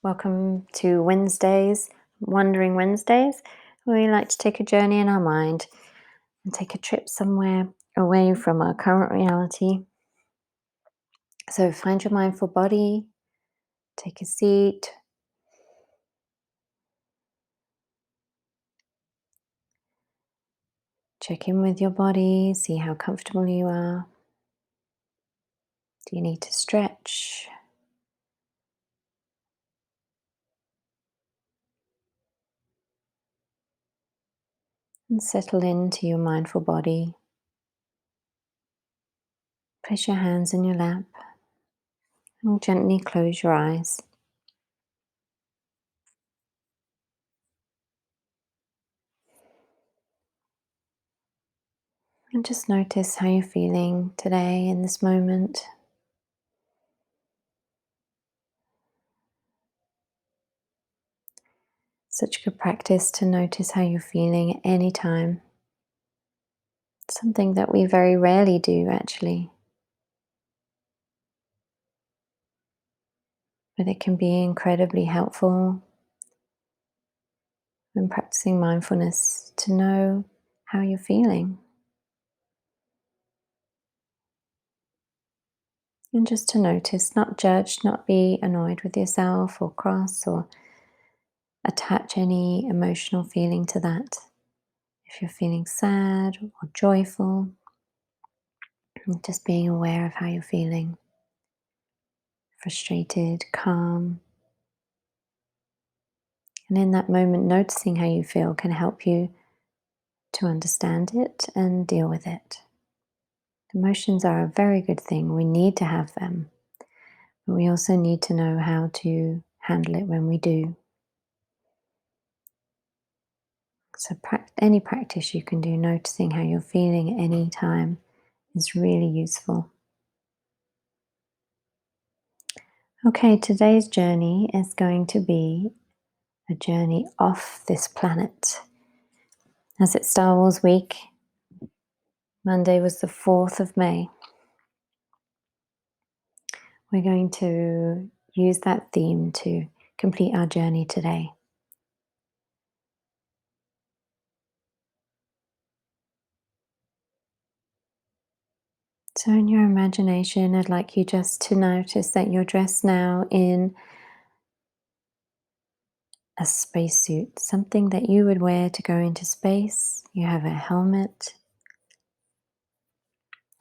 Welcome to Wednesdays, Wandering Wednesdays, where we like to take a journey in our mind and take a trip somewhere away from our current reality. So find your mindful body, take a seat, check in with your body, see how comfortable you are. Do you need to stretch? And settle into your mindful body. Place your hands in your lap and gently close your eyes. And just notice how you're feeling today in this moment. Such good practice to notice how you're feeling at any time. Something that we very rarely do, actually. But it can be incredibly helpful when practicing mindfulness to know how you're feeling. And just to notice, not judge, not be annoyed with yourself or cross or attach any emotional feeling to that. If you're feeling sad or joyful, just being aware of how you're feeling. Frustrated, calm. And in that moment, noticing how you feel can help you to understand it and deal with it. Emotions are a very good thing. We need to have them, but we also need to know how to handle it when we do. So any practice you can do, noticing how you're feeling at any time, is really useful. Okay, today's journey is going to be a journey off this planet. As it's Star Wars week, Monday was the 4th of May. We're going to use that theme to complete our journey today. So in your imagination, I'd like you just to notice that you're dressed now in a spacesuit, something that you would wear to go into space. You have a helmet,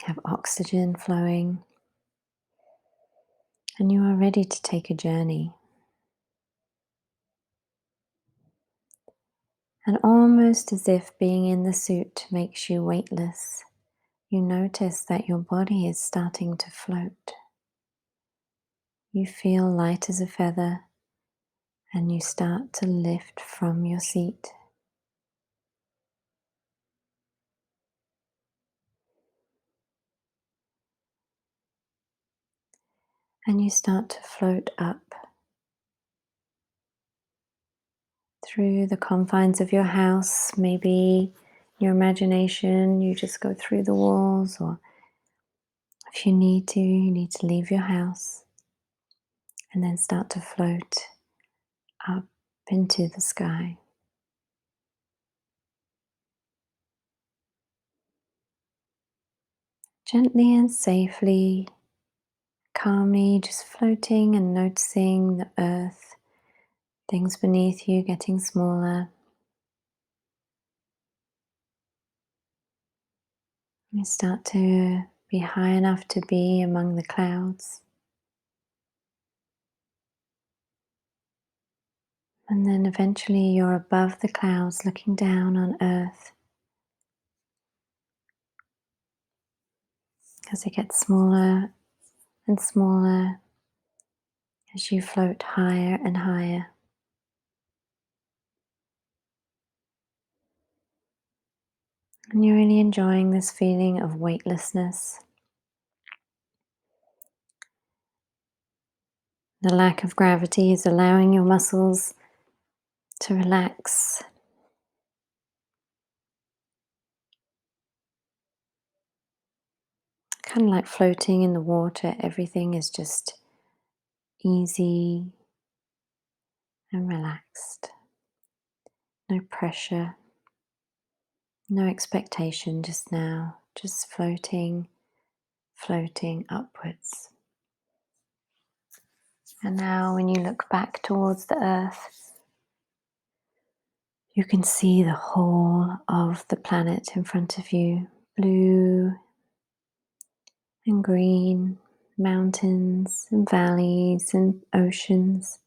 have oxygen flowing, and you are ready to take a journey. And almost as if being in the suit makes you weightless, you notice that your body is starting to float. You feel light as a feather, and you start to lift from your seat. And you start to float up through the confines of your house. Maybe your imagination, you just go through the walls, or if you need to, you need to leave your house and then start to float up into the sky. Gently and safely, calmly, just floating and noticing the earth, things beneath you getting smaller. You start to be high enough to be among the clouds. And then eventually you're above the clouds looking down on earth as it gets smaller and smaller as you float higher and higher. And you're really enjoying this feeling of weightlessness. The lack of gravity is allowing your muscles to relax. Kind of like floating in the water, everything is just easy, and relaxed. No pressure, no expectation just now, just floating, floating upwards. And now when you look back towards the earth, you can see the whole of the planet in front of you, blue and green, mountains and valleys and oceans.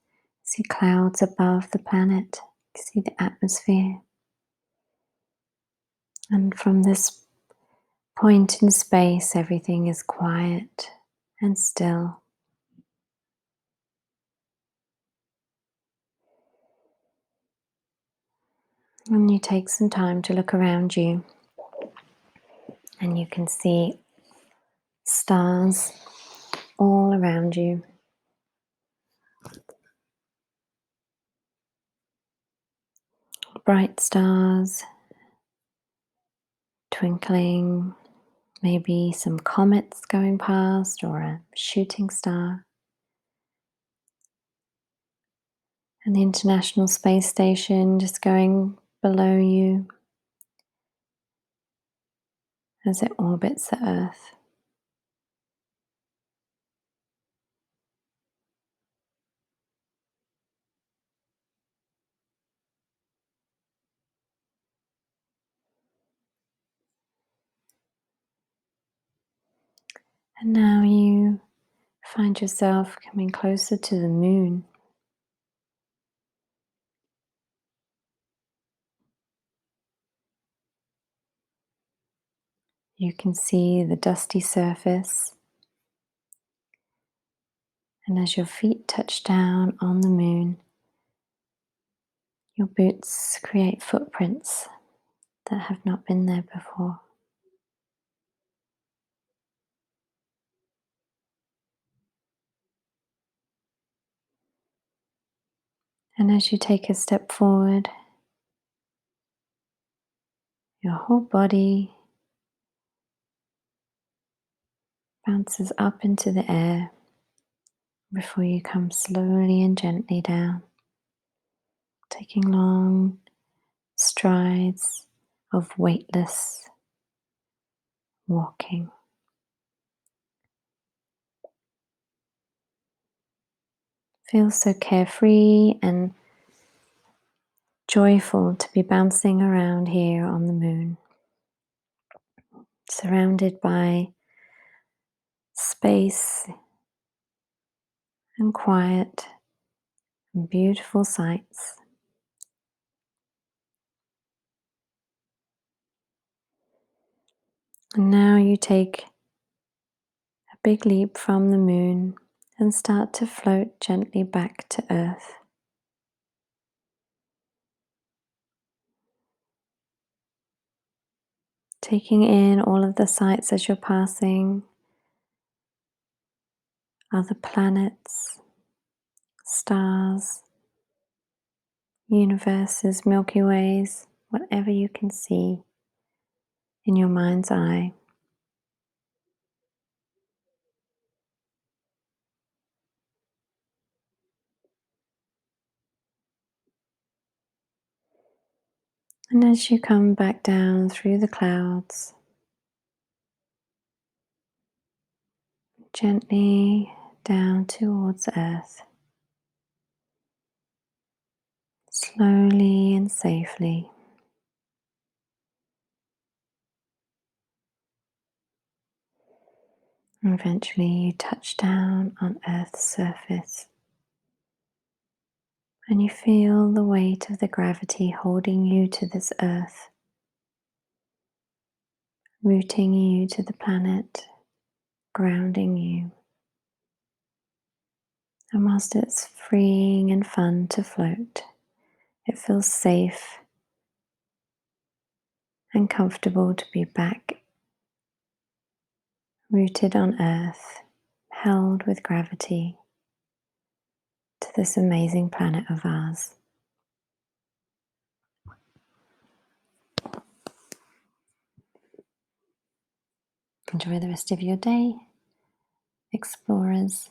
See clouds above the planet, see the atmosphere. And from this point in space, everything is quiet and still. And you take some time to look around you, and you can see stars all around you. Bright stars twinkling, maybe some comets going past or a shooting star. And the International Space Station just going below you as it orbits the Earth. And now you find yourself coming closer to the moon. You can see the dusty surface, and as your feet touch down on the moon, your boots create footprints that have not been there before. And as you take a step forward, your whole body bounces up into the air before you come slowly and gently down, taking long strides of weightless walking. Feels so carefree and joyful to be bouncing around here on the moon, surrounded by space and quiet and beautiful sights. And now you take a big leap from the moon and start to float gently back to Earth. Taking in all of the sights as you're passing, other planets, stars, universes, Milky Ways, whatever you can see in your mind's eye. And as you come back down through the clouds, gently down towards Earth, slowly and safely. And eventually you touch down on Earth's surface, and you feel the weight of the gravity holding you to this Earth, rooting you to the planet, grounding you. And whilst it's freeing and fun to float, it feels safe and comfortable to be back, rooted on Earth, held with gravity to this amazing planet of ours. Enjoy the rest of your day, explorers.